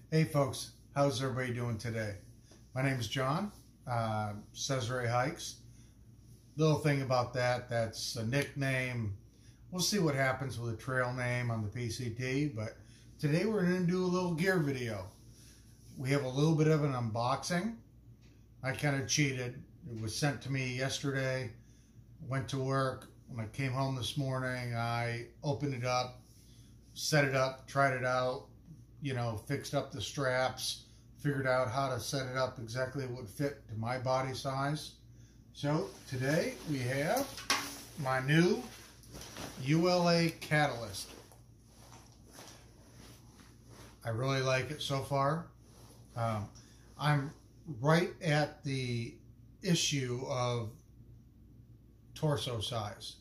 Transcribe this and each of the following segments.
Hey folks, how's everybody doing today? My name is John, Cesare Hikes. Little thing about that, that's a nickname. We'll see what happens with a trail name on the PCT, but today we're going to do a little gear video. We have a little bit of an unboxing. I kind of cheated. It was sent to me yesterday. Went to work. When I came home this morning, I opened it up, set it up, tried it out, fixed up the straps, figured out how to set it up exactly what would fit to my body size. So today we have my new ULA catalyst. I really like it so far. I'm right at the issue of torso size.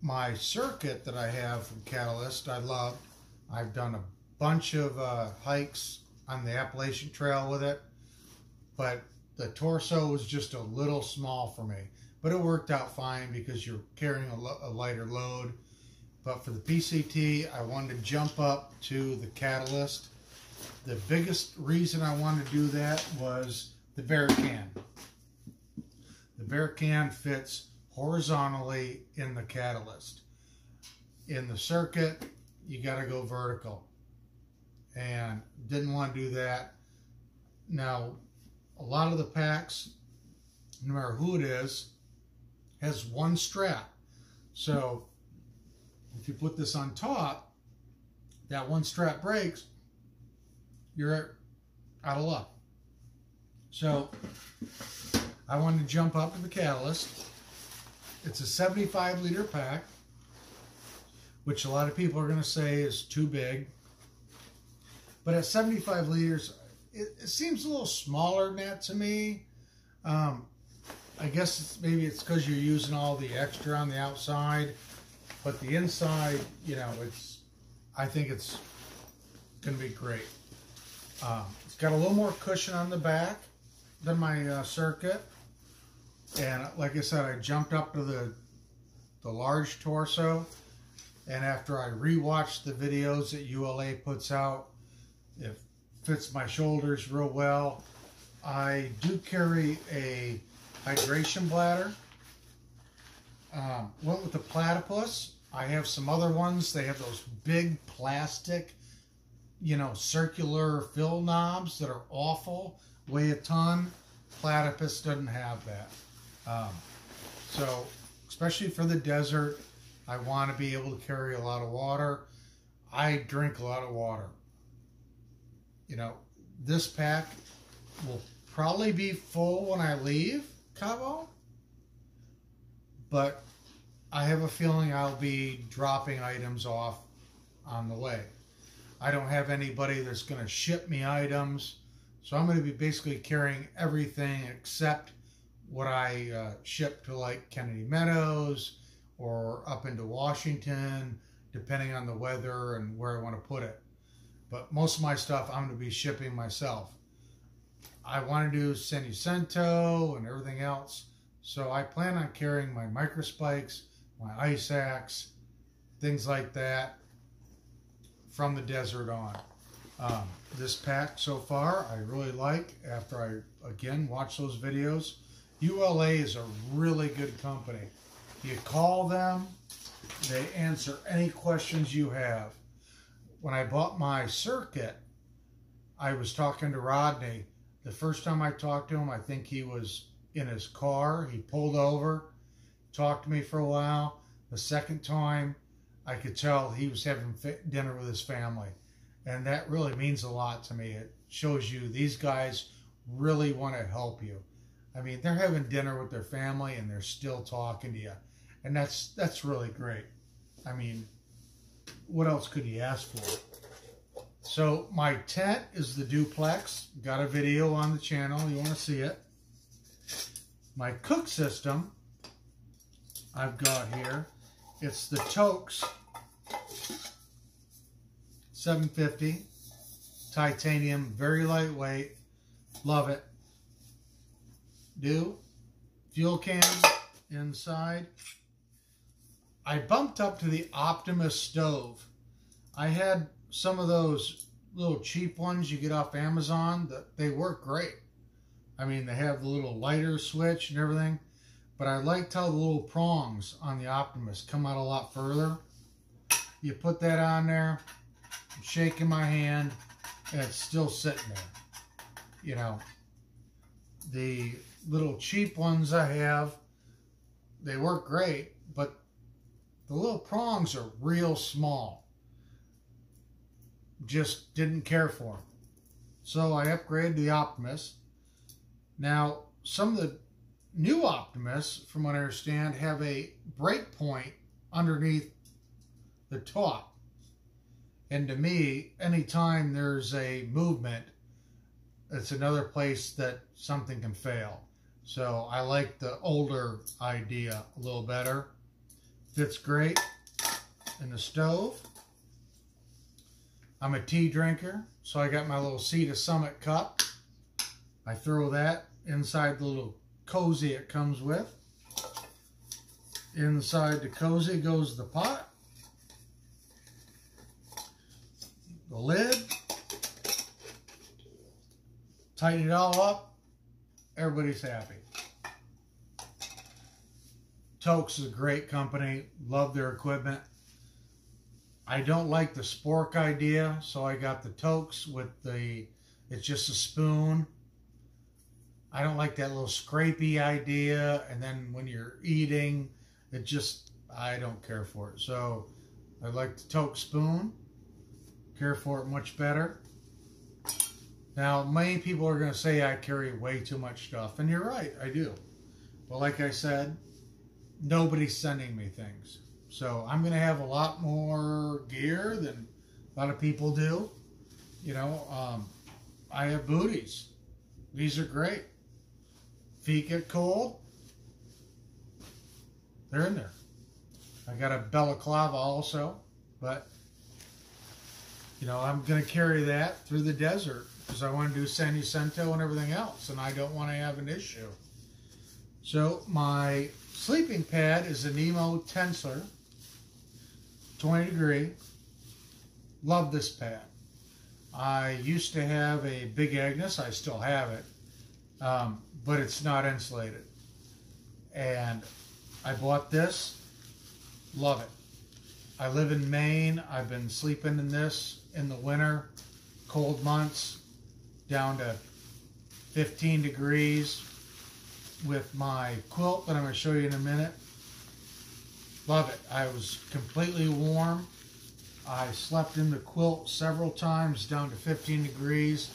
My circuit that I have from Catalyst, I love. I've done a bunch of hikes on the Appalachian Trail with it, but the torso was just a little small for me. But it worked out fine because you're carrying a lighter load. But for the PCT, I wanted to jump up to the Catalyst. The biggest reason I wanted to do that was the bear can. The bear can fits horizontally in the Catalyst. In the circuit, you got to go vertical, and didn't want to do that. Now, a lot of the packs, no matter who it is, has one strap. So if you put this on top, that one strap breaks, you're out of luck. So I wanted to jump up to the Catalyst. It's a 75-liter pack, which a lot of people are going to say is too big. But at 75 liters, it seems a little smaller than that to me. I guess maybe it's because you're using all the extra on the outside. But the inside, I think it's going to be great. It's got a little more cushion on the back than my circuit. And like I said, I jumped up to the large torso. And after I rewatched the videos that ULA puts out, it fits my shoulders real well. I do carry a hydration bladder. Went with the platypus. I have some other ones. They have those big plastic, circular fill knobs that are awful, weigh a ton. Platypus doesn't have that. So, especially for the desert, I want to be able to carry a lot of water. I drink a lot of water. This pack will probably be full when I leave Cabo, but I have a feeling I'll be dropping items off on the way. I don't have anybody that's going to ship me items, so I'm going to be basically carrying everything except what I ship to like Kennedy Meadows or up into Washington, depending on the weather and where I want to put it. But most of my stuff I'm going to be shipping myself. I want to do San Jacinto and everything else, so I plan on carrying my microspikes, my ice axe, things like that from the desert on. This pack so far I really like after I again watch those videos. ULA is a really good company. You call them, they answer any questions you have. When I bought my circuit, I was talking to Rodney. The first time I talked to him, I think he was in his car. He pulled over, talked to me for a while. The second time, I could tell he was having dinner with his family. And that really means a lot to me. It shows you these guys really want to help you. I mean, they're having dinner with their family and they're still talking to you. And that's really great. I mean, what else could you ask for? So my tent is the duplex. Got a video on the channel. You want to see it. My cook system I've got here. It's the Toaks 750 titanium, very lightweight. Love it. Fuel can inside. I bumped up to the Optimus stove. I had some of those little cheap ones you get off Amazon, they work great. I mean, they have the little lighter switch and everything, but I liked how the little prongs on the Optimus come out a lot further. You put that on there, I'm shaking my hand, and it's still sitting there. You know, the little cheap ones I have, they work great, but the little prongs are real small. Just didn't care for them. So I upgraded the Optimus. Now, some of the new Optimus, from what I understand, have a brake point underneath the top. And to me, anytime there's a movement, it's another place that something can fail. So I like the older idea a little better. Fits great in the stove. I'm a tea drinker, so I got my little Sea to Summit cup. I throw that inside the little cozy it comes with. Inside the cozy goes the pot, the lid, tighten it all up, everybody's happy. Toaks is a great company, love their equipment. I don't like the spork idea, so I got the Toaks with it's just a spoon. I don't like that little scrapey idea, and then when you're eating, I don't care for it. So I like the Toak spoon, care for it much better. Now, many people are going to say I carry way too much stuff, and you're right, I do. But like I said, nobody's sending me things. So I'm going to have a lot more gear than a lot of people do. You know, I have booties. These are great. Feet get cold, they're in there. I got a balaclava also, but, you know, I'm going to carry that through the desert because I want to do San Jacinto and everything else, and I don't want to have an issue. So my sleeping pad is a Nemo Tensor, 20 degree. Love this pad. I used to have a Big Agnes. I still have it, but it's not insulated. And I bought this. Love it. I live in Maine. I've been sleeping in this in the winter, cold months, down to 15 degrees with my quilt that I'm going to show you in a minute. Love it. I was completely warm. I slept in the quilt several times down to 15 degrees.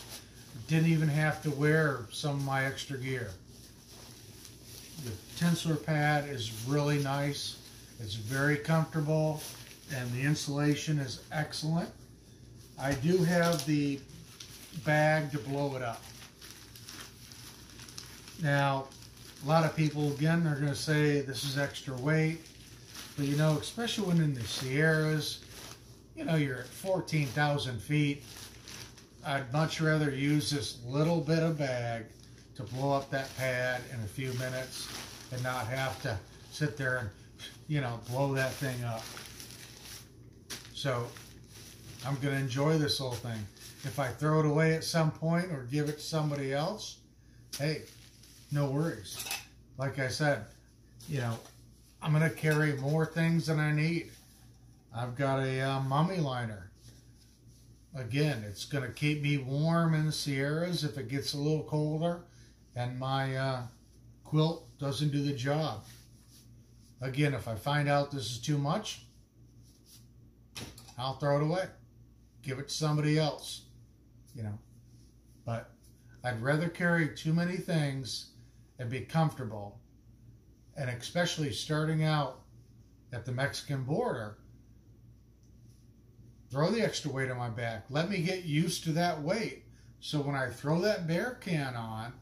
Didn't even have to wear some of my extra gear. The Tensor pad is really nice. It's very comfortable, and the insulation is excellent. I do have the bag to blow it up. Now, a lot of people, again, are going to say this is extra weight. But, you know, especially when in the Sierras, you know, you're at 14,000 feet. I'd much rather use this little bit of bag to blow up that pad in a few minutes and not have to sit there and, you know, blow that thing up. So I'm going to enjoy this whole thing. If I throw it away at some point or give it to somebody else, hey, no worries. Like I said, you know, I'm going to carry more things than I need. I've got a mummy liner. Again, it's going to keep me warm in the Sierras if it gets a little colder and my quilt doesn't do the job. Again, if I find out this is too much, I'll throw it away. Give it to somebody else, you know. But I'd rather carry too many things and be comfortable. And especially starting out at the Mexican border, throw the extra weight on my back. Let me get used to that weight. So when I throw that bear can on,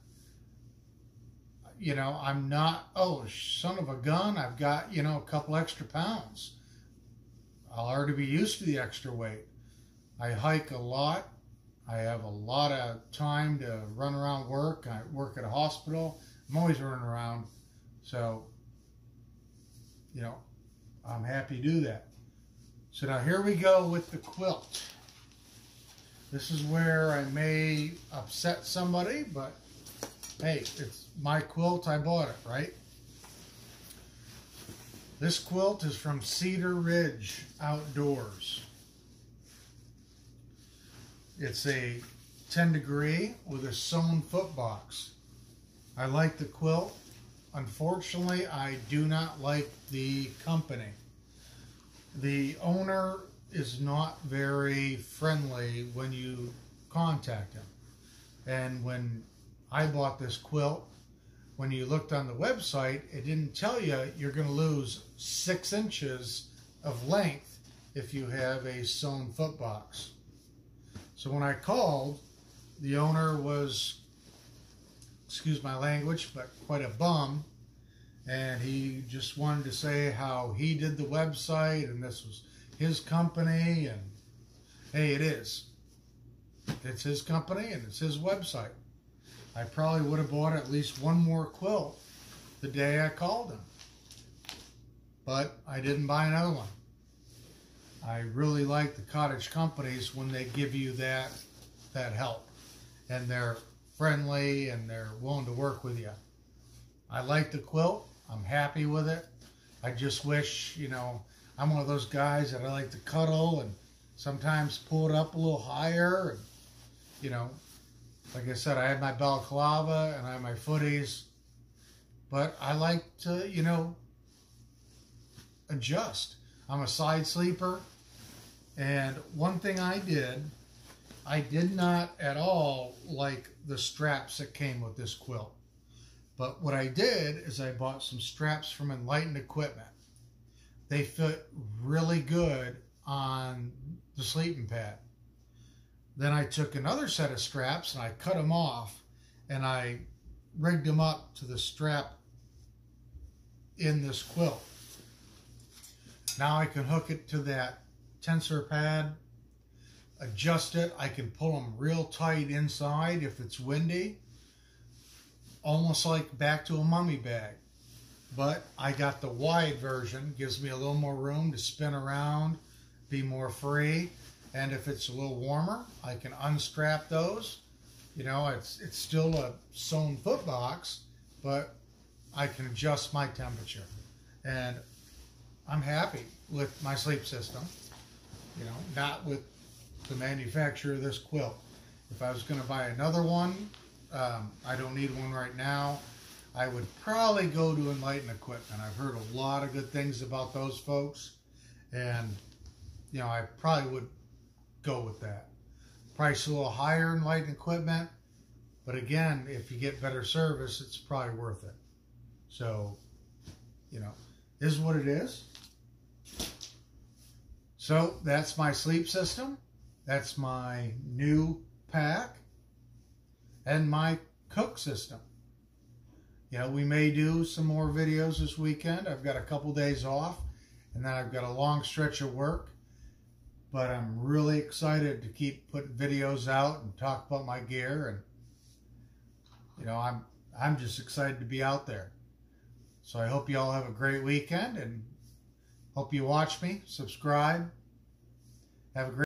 you know, I'm not, oh, son of a gun, I've got, you know, a couple extra pounds. I'll already be used to the extra weight. I hike a lot. I have a lot of time to run around work. I work at a hospital. I'm always running around. So, you know, I'm happy to do that. So now here we go with the quilt. This is where I may upset somebody, but hey, it's my quilt, I bought it, right? This quilt is from Cedar Ridge Outdoors. It's a 10 degree with a sewn foot box. I like the quilt. Unfortunately, I do not like the company. The owner is not very friendly when you contact him. And when I bought this quilt, when you looked on the website, it didn't tell you you're going to lose 6 inches of length if you have a sewn foot box. So when I called, the owner was, excuse my language, but quite a bum. And he just wanted to say how he did the website and this was his company. And hey, it is. It's his company and it's his website. I probably would have bought at least one more quilt the day I called him. But I didn't buy another one. I really like the cottage companies when they give you that help. And they're friendly and they're willing to work with you. I like the quilt. I'm happy with it. I just wish, you know, I'm one of those guys that I like to cuddle and sometimes pull it up a little higher. And, you know, like I said, I had my balaclava and I have my footies. But I like to, you know, adjust. I'm a side sleeper. And one thing I did not at all like the straps that came with this quilt. But what I did is I bought some straps from Enlightened Equipment. They fit really good on the sleeping pad. Then I took another set of straps and I cut them off and I rigged them up to the strap in this quilt. Now I can hook it to that tensor pad, adjust it. I can pull them real tight inside if it's windy, almost like back to a mummy bag. But I got the wide version, gives me a little more room to spin around, be more free. And if it's a little warmer, I can unstrap those. You know, it's still a sewn foot box, but I can adjust my temperature. And I'm happy with my sleep system. You know, not with the manufacturer of this quilt. If I was going to buy another one, I don't need one right now. I would probably go to Enlightened Equipment. I've heard a lot of good things about those folks. And, you know, I probably would go with that. Price a little higher in Enlightened Equipment. But again, if you get better service, it's probably worth it. So, you know, this is what it is. So that's my sleep system. That's my new pack and my cook system. You know, we may do some more videos this weekend. I've got a couple days off and then I've got a long stretch of work, but I'm really excited to keep putting videos out and talk about my gear. And, you know, I'm just excited to be out there. So I hope you all have a great weekend and hope you watch me, subscribe, have a great